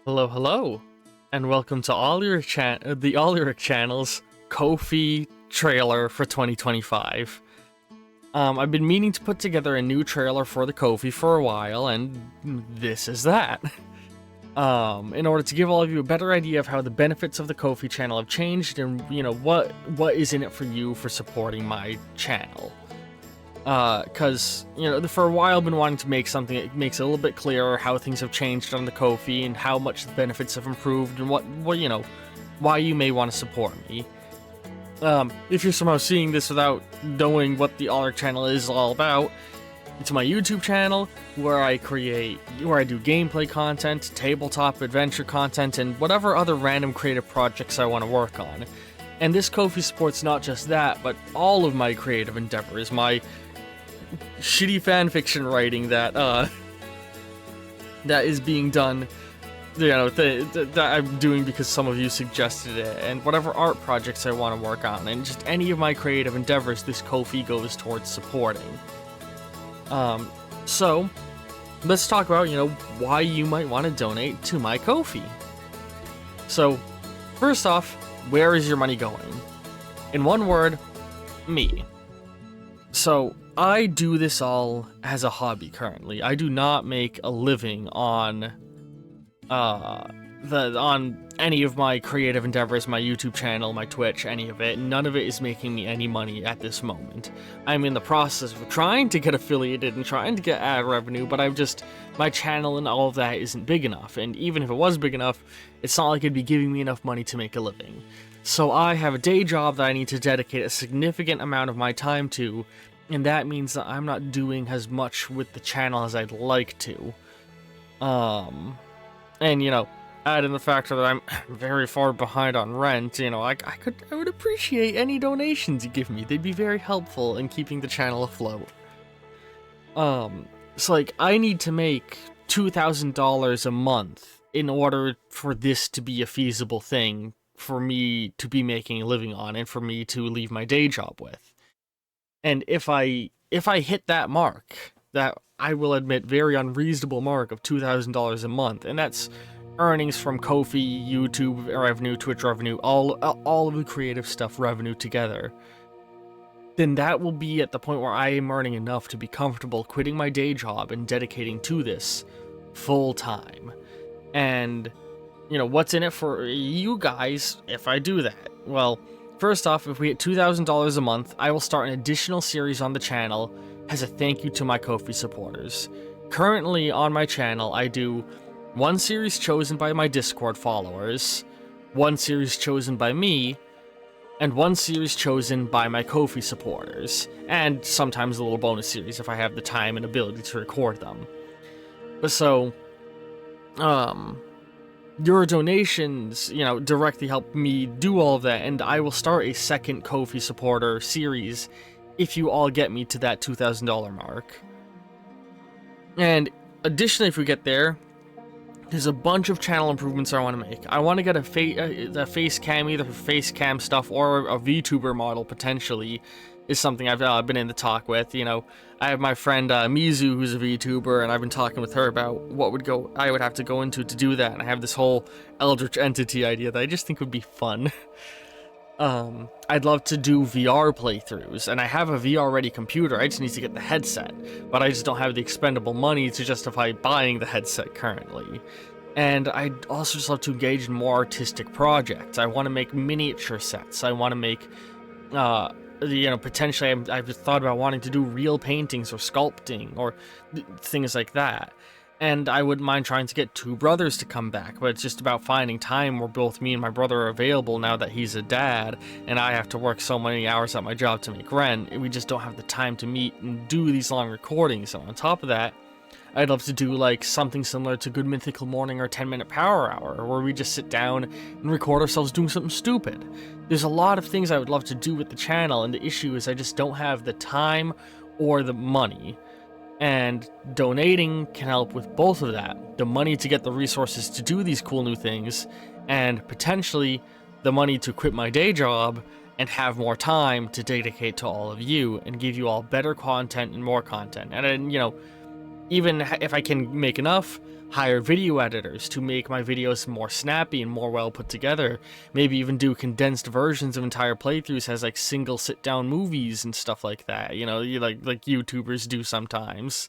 Hello, hello, and welcome to the Olyrik channel's Ko-fi trailer for 2025. I've been meaning to put together a new trailer for the Ko-fi for a while, and this is that. In order to give all of you a better idea of how the benefits of the Ko-fi channel have changed, and what is in it for you for supporting my channel. Because, for a while I've been wanting to make something that makes it a little bit clearer how things have changed on the Ko-fi and how much the benefits have improved and why you may want to support me. If you're somehow seeing this without knowing what the Olyrik channel is all about, it's my YouTube channel where I do gameplay content, tabletop adventure content, and whatever other random creative projects I want to work on. And this Ko-fi supports not just that, but all of my creative endeavors, my shitty fanfiction writing that is being done, that I'm doing because some of you suggested it, and whatever art projects I want to work on, and just any of my creative endeavors, this Ko-fi goes towards supporting. So let's talk about, why you might want to donate to my Ko-fi. So, first off, where is your money going? In one word, me. So, I do this all as a hobby currently. I do not make a living on any of my creative endeavors, my YouTube channel, my Twitch, any of it. None of it is making me any money at this moment. I'm in the process of trying to get affiliated and trying to get ad revenue, but my channel and all of that isn't big enough. And even if it was big enough, it's not like it'd be giving me enough money to make a living. So I have a day job that I need to dedicate a significant amount of my time to, and that means that I'm not doing as much with the channel as I'd like to. And, add in the factor that I'm very far behind on rent, I would appreciate any donations you give me. They'd be very helpful in keeping the channel afloat. So, I need to make $2,000 a month in order for this to be a feasible thing for me to be making a living on and for me to leave my day job with. And if I hit that mark, that I will admit very unreasonable mark of $2,000 a month, and that's earnings from Ko-fi, YouTube revenue, Twitch revenue, all of the creative stuff revenue together, then that will be at the point where I am earning enough to be comfortable quitting my day job and dedicating to this full time. And, what's in it for you guys if I do that? Well, first off, if we hit $2,000 a month, I will start an additional series on the channel as a thank you to my Ko-fi supporters. Currently on my channel, I do one series chosen by my Discord followers, one series chosen by me, and one series chosen by my Ko-fi supporters, and sometimes a little bonus series if I have the time and ability to record them. But so, your donations, directly help me do all of that, and I will start a second Ko-fi supporter series if you all get me to that $2,000 mark. And additionally, if we get there, there's a bunch of channel improvements I want to make. I want to get a face cam, either face cam stuff or a VTuber model potentially, is something I've been in the talk with. I have my friend Mizu, who's a VTuber, and I've been talking with her about what I would have to go into to do that. And I have this whole Eldritch Entity idea that I just think would be fun. I'd love to do VR playthroughs, and I have a VR-ready computer. I just need to get the headset, but I just don't have the expendable money to justify buying the headset currently. And I'd also just love to engage in more artistic projects. I want to make miniature sets. I want to make, potentially I've thought about wanting to do real paintings or sculpting or things like that. And I wouldn't mind trying to get two brothers to come back, but it's just about finding time where both me and my brother are available now that he's a dad, and I have to work so many hours at my job to make rent, and we just don't have the time to meet and do these long recordings. So on top of that, I'd love to do something similar to Good Mythical Morning or 10-Minute Power Hour, where we just sit down and record ourselves doing something stupid. There's a lot of things I would love to do with the channel, and the issue is I just don't have the time or the money. And donating can help with both of that. The money to get the resources to do these cool new things, and potentially the money to quit my day job and have more time to dedicate to all of you and give you all better content and more content. And then, Even if I can make enough, hire video editors to make my videos more snappy and more well put together. Maybe even do condensed versions of entire playthroughs as like single sit down movies and stuff like that. You know, like YouTubers do sometimes.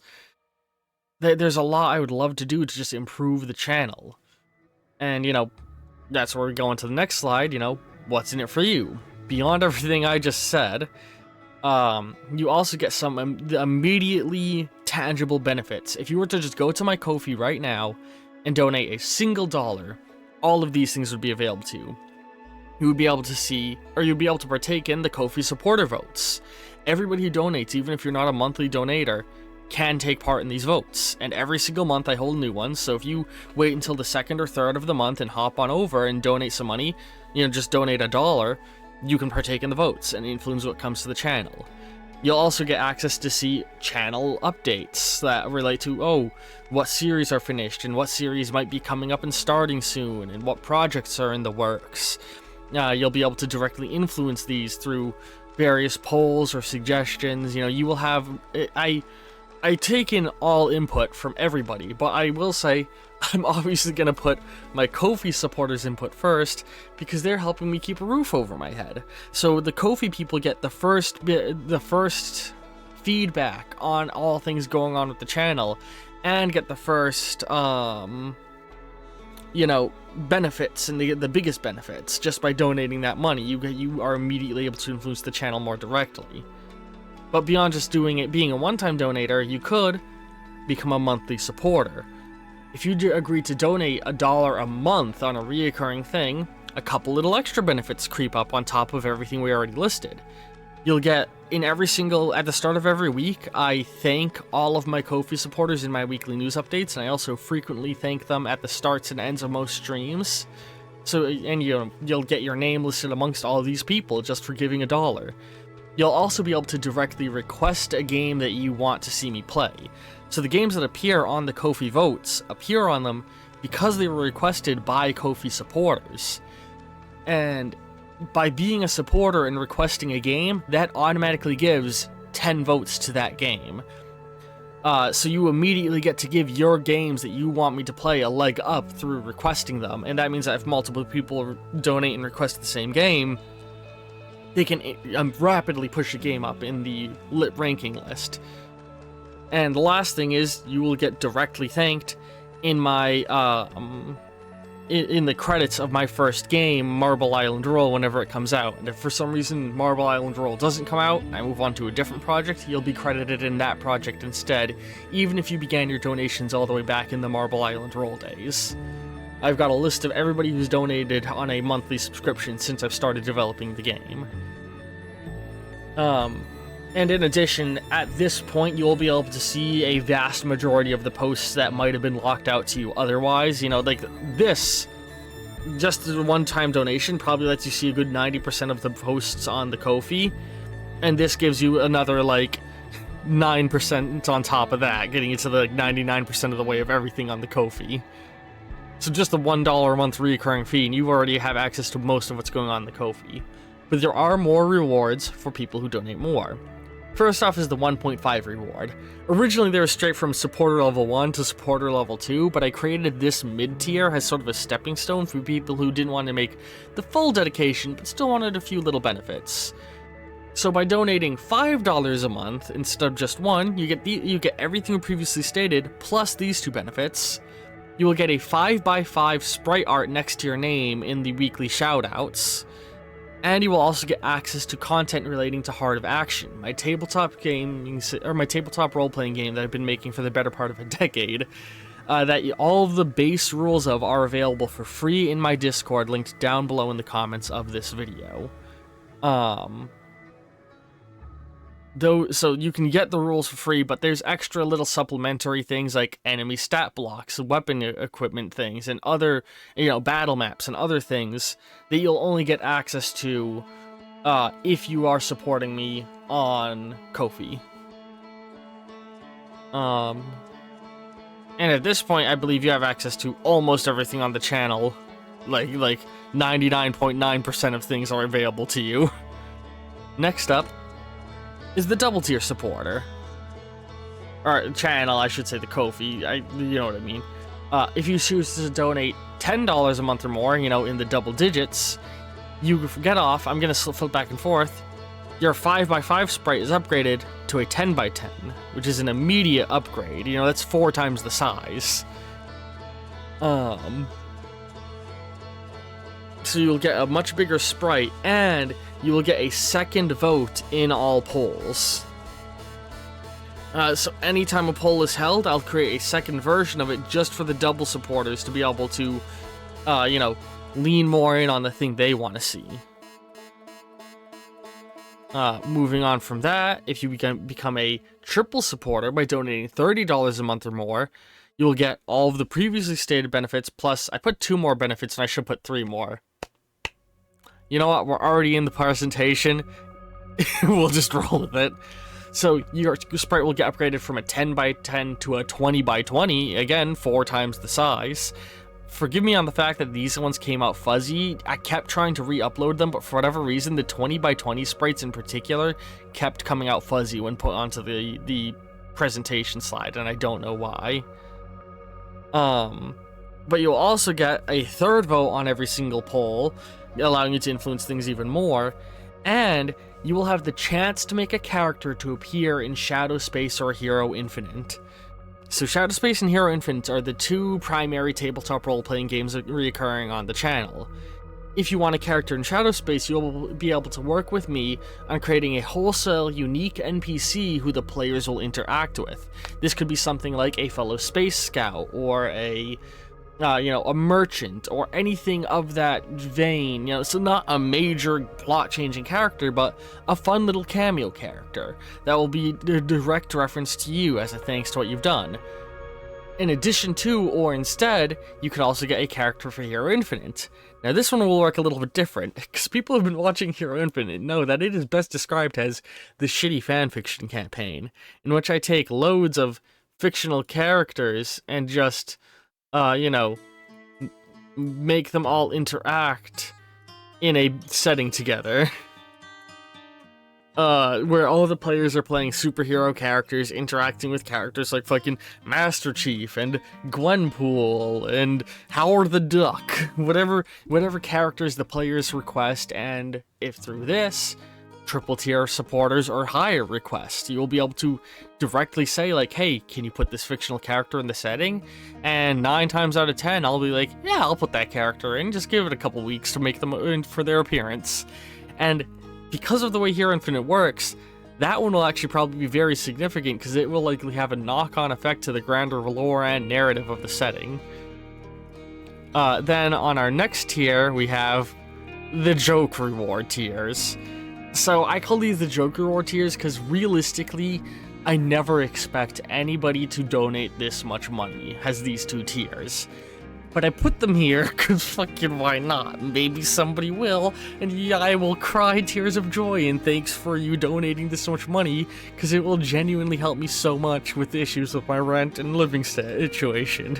There's a lot I would love to do to just improve the channel. And, you know, that's where we go on to the next slide. You know, what's in it for you? Beyond everything I just said, you also get some immediately tangible benefits. If you were to just go to my Ko-fi right now and donate a single dollar, all of these things would be available to you. You would be able to see, or you'd be able to partake in the Ko-fi supporter votes. Everybody who donates, even if you're not a monthly donator, can take part in these votes. And every single month I hold new ones, so if you wait until the 2nd or 3rd of the month and hop on over and donate some money, you know, just donate $1, you can partake in the votes and influence what comes to the channel. You'll also get access to see channel updates that relate to, oh, what series are finished and what series might be coming up and starting soon and what projects are in the works. You'll be able to directly influence these through various polls or suggestions. You know, you will have... I take in all input from everybody, but I will say I'm obviously going to put my Ko-fi supporters' input first because they're helping me keep a roof over my head. So the Ko-fi people get the first feedback on all things going on with the channel and get the first, you know, benefits and the biggest benefits just by donating that money. You are immediately able to influence the channel more directly. But beyond just being a one-time donator, you could become a monthly supporter. If you agree to donate $1 a month on a reoccurring thing, a couple little extra benefits creep up on top of everything we already listed. You'll get, at the start of every week, I thank all of my Ko-fi supporters in my weekly news updates, and I also frequently thank them at the starts and ends of most streams. So, and you'll get your name listed amongst all of these people just for giving $1. You'll also be able to directly request a game that you want to see me play. So the games that appear on the Ko-fi votes appear on them because they were requested by Ko-fi supporters. And by being a supporter and requesting a game, that automatically gives 10 votes to that game. So you immediately get to give your games that you want me to play a leg up through requesting them. And that means that if multiple people donate and request the same game, they can rapidly push a game up in the lit ranking list. And the last thing is, you will get directly thanked in my, in the credits of my first game, Marble Island Roll, whenever it comes out. And if for some reason Marble Island Roll doesn't come out, and I move on to a different project, you'll be credited in that project instead, even if you began your donations all the way back in the Marble Island Roll days. I've got a list of everybody who's donated on a monthly subscription since I've started developing the game. And in addition, at this point, you'll be able to see a vast majority of the posts that might have been locked out to you otherwise. You know, like this, just the one-time donation probably lets you see a good 90% of the posts on the Ko-fi, and this gives you another, like, 9% on top of that, getting you to the 99% of the way of everything on the Ko-fi. So just the $1 a month recurring fee, and you already have access to most of what's going on in the Ko-fi. But there are more rewards for people who donate more. First off is the 1.5 reward. Originally they were straight from supporter level 1 to supporter level 2, but I created this mid-tier as sort of a stepping stone for people who didn't want to make the full dedication, but still wanted a few little benefits. So by donating $5 a month instead of just $1, you get everything previously stated, plus these two benefits. You will get a 5x5 sprite art next to your name in the weekly shoutouts. And you will also get access to content relating to Heart of Action, my tabletop role-playing game that I've been making for the better part of a decade. That all of the base rules of are available for free in my Discord, linked down below in the comments of this video. So you can get the rules for free, but there's extra little supplementary things like enemy stat blocks, weapon equipment things, and other, battle maps and other things that you'll only get access to if you are supporting me on Ko-fi. And at this point, I believe you have access to almost everything on the channel. Like 99.9% of things are available to you. Next up is the double tier supporter. or channel, I should say, the Ko-fi, you know what I mean. If you choose to donate $10 a month or more, you know, in the double digits, you get off. I'm gonna flip back and forth. Your 5x5 sprite is upgraded to a 10x10, which is an immediate upgrade. You know, that's 4 times the size. So you'll get a much bigger sprite, and you will get a second vote in all polls. So anytime a poll is held, I'll create a second version of it just for the double supporters to be able to, you know, lean more in on the thing they want to see. Moving on from that, if you become a triple supporter by donating $30 a month or more, you will get all of the previously stated benefits, plus I put 2 more benefits and I should put 3 more. You know what, we're already in the presentation. We'll just roll with it. So your sprite will get upgraded from a 10x10 to a 20x20, again, 4 times the size. Forgive me on the fact that these ones came out fuzzy. I kept trying to re-upload them, but for whatever reason, the 20x20 sprites in particular kept coming out fuzzy when put onto the presentation slide, and I don't know why. But you'll also get a third vote on every single poll, allowing you to influence things even more, and you will have the chance to make a character to appear in Shadow Space or Hero Infinite. So Shadow Space and Hero Infinite are the 2 primary tabletop role-playing games reoccurring on the channel. If you want a character in Shadow Space, you'll be able to work with me on creating a wholesale, unique NPC who the players will interact with. This could be something like a fellow space scout, or a a merchant, or anything of that vein. You know, so not a major plot-changing character, but a fun little cameo character that will be a direct reference to you as a thanks to what you've done. In addition to, or instead, you could also get a character for Hero Infinite. Now this one will work a little bit different, because people who have been watching Hero Infinite know that it is best described as the shitty fanfiction campaign, in which I take loads of fictional characters and just make them all interact in a setting together. Where all the players are playing superhero characters, interacting with characters like fucking Master Chief and Gwenpool and Howard the Duck, whatever characters the players request, and if through this, triple tier supporters or higher request, you'll be able to directly say like, hey, can you put this fictional character in the setting? And 9 times out of 10, I'll be like, yeah, I'll put that character in, just give it a couple weeks to make them in for their appearance. And because of the way Hero Infinite works, that one will actually probably be very significant, because it will likely have a knock-on effect to the grander lore and narrative of the setting. Then on our next tier, we have the joke reward tiers. So I call these the joke reward tiers because realistically, I never expect anybody to donate this much money as these 2 tiers. But I put them here because fucking why not? Maybe somebody will, and yeah, I will cry tears of joy and thanks for you donating this much money, because it will genuinely help me so much with issues with my rent and living situation.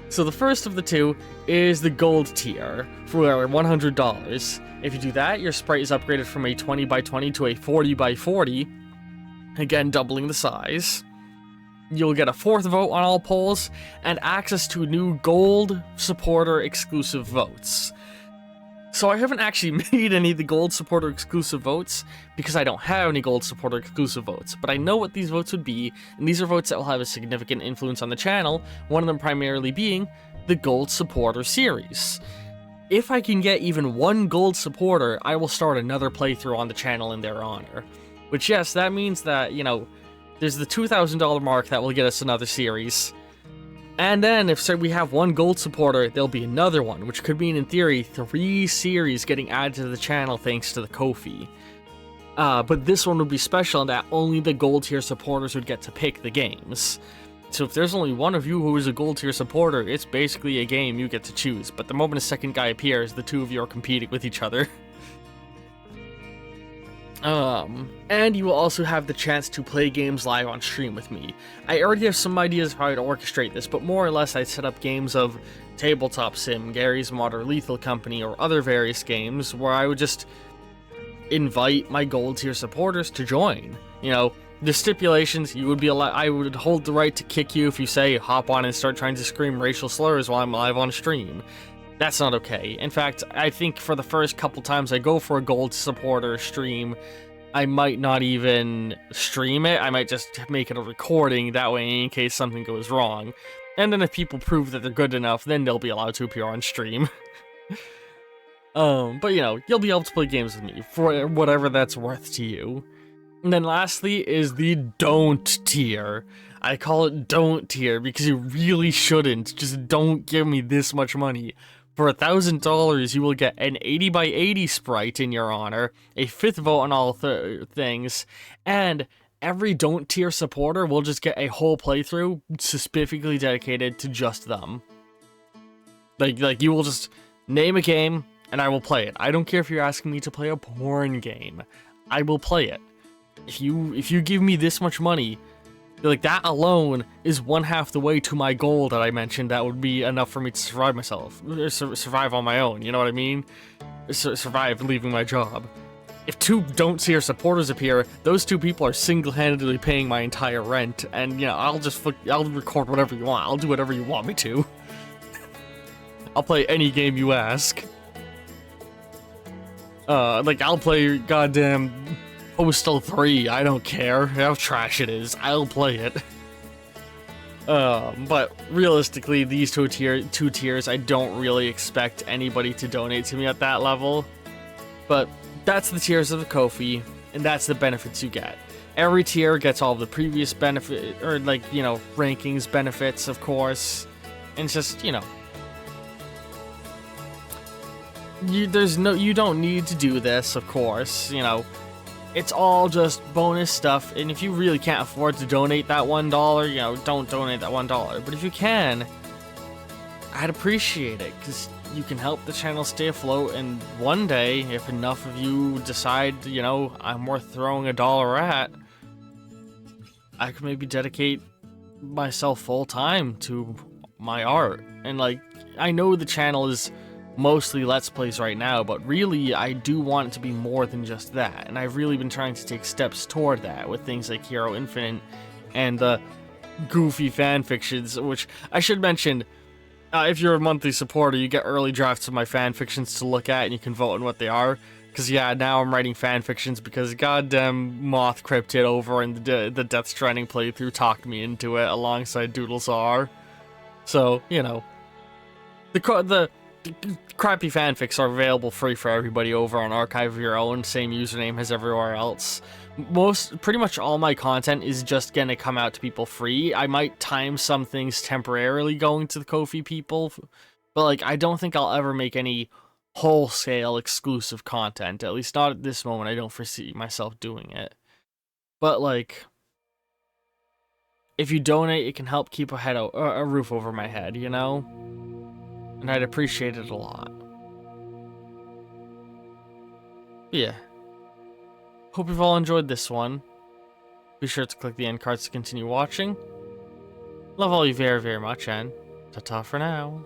So the first of the 2 is the gold tier for $100. If you do that, your sprite is upgraded from a 20x20 to a 40x40, again doubling the size. You'll get a 4th vote on all polls, and access to new gold supporter exclusive votes. So I haven't actually made any of the gold supporter exclusive votes, because I don't have any gold supporter exclusive votes, but I know what these votes would be, and these are votes that will have a significant influence on the channel, one of them primarily being the gold supporter series. If I can get even 1 gold supporter, I will start another playthrough on the channel in their honor. Which, yes, that means that, you know, there's the $2,000 mark that will get us another series. And then, if say we have 1 gold supporter, there'll be another one, which could mean, in theory, 3 series getting added to the channel thanks to the Ko-fi. But this one would be special in that only the gold tier supporters would get to pick the games. So if there's only one of you who is a gold tier supporter, it's basically a game you get to choose. But the moment a second guy appears, the 2 of you are competing with each other. And you will also have the chance to play games live on stream with me. I already have some ideas of how to orchestrate this, but more or less I'd set up games of Tabletop Sim, Gary's Mod or Lethal Company, or other various games where I would just invite my gold tier supporters to join. You know, The stipulations, you would be allowed, I would hold the right to kick you if you say, hop on and start trying to scream racial slurs while I'm live on stream. That's not okay. In fact, I think for the first couple times I go for a gold supporter stream, I might not even stream it. I might just make it a recording, that way in case something goes wrong. And then if people prove that they're good enough, then they'll be allowed to appear on stream. But you know, you'll be able to play games with me for whatever that's worth to you. And then lastly is the don't tier. I call it don't tier because you really shouldn't. Just don't give me this much money. For $1,000, you will get an 80 by 80 sprite in your honor, a 5th vote on all things, and every don't tier supporter will just get a whole playthrough specifically dedicated to just them. Like you will just name a game, and I will play it. I don't care if you're asking me to play a porn game. I will play it. If you give me this much money, like that alone is 1/2 the way to my goal that I mentioned. That would be enough for me to survive myself, survive on my own. You know what I mean? Survive leaving my job. If 2 don't tier supporters appear, those 2 people are single-handedly paying my entire rent, and you know I'll record whatever you want. I'll do whatever you want me to. I'll play any game you ask. Like I'll play goddamn Postal 3, I don't care how trash it is, I'll play it. But realistically, these two tiers, I don't really expect anybody to donate to me at that level. But that's the tiers of the Ko-fi, and that's the benefits you get. Every tier gets all the previous benefit, or like, you know, rankings benefits, of course. And it's just, you know, you don't need to do this, of course, you know. It's all just bonus stuff, and if you really can't afford to donate that $1, you know, don't donate that $1. But if you can, I'd appreciate it, because you can help the channel stay afloat, and one day, if enough of you decide, you know, I'm worth throwing $1 at, I could maybe dedicate myself full-time to my art. And, like, I know the channel is mostly Let's Plays right now, but really I do want it to be more than just that, and I've really been trying to take steps toward that with things like Hero Infinite and the goofy fanfictions, which I should mention, if you're a monthly supporter, you get early drafts of my fanfictions to look at, and you can vote on what they are, because yeah, now I'm writing fanfictions because goddamn Moth Cryptid over in the Death Stranding playthrough talked me into it alongside Doodlesar. So, you know, the crappy fanfics are available free for everybody over on Archive of Your Own, same username as everywhere else. Pretty much all my content is just gonna come out to people free. I might time some things temporarily going to the Ko-fi people, but like, I don't think I'll ever make any wholesale exclusive content, at least not at this moment. I don't foresee myself doing it. But like, if you donate, it can help keep a roof over my head, you know? And I'd appreciate it a lot. Yeah. Hope you've all enjoyed this one. Be sure to click the end cards to continue watching. Love all you very, very much, and ta-ta for now.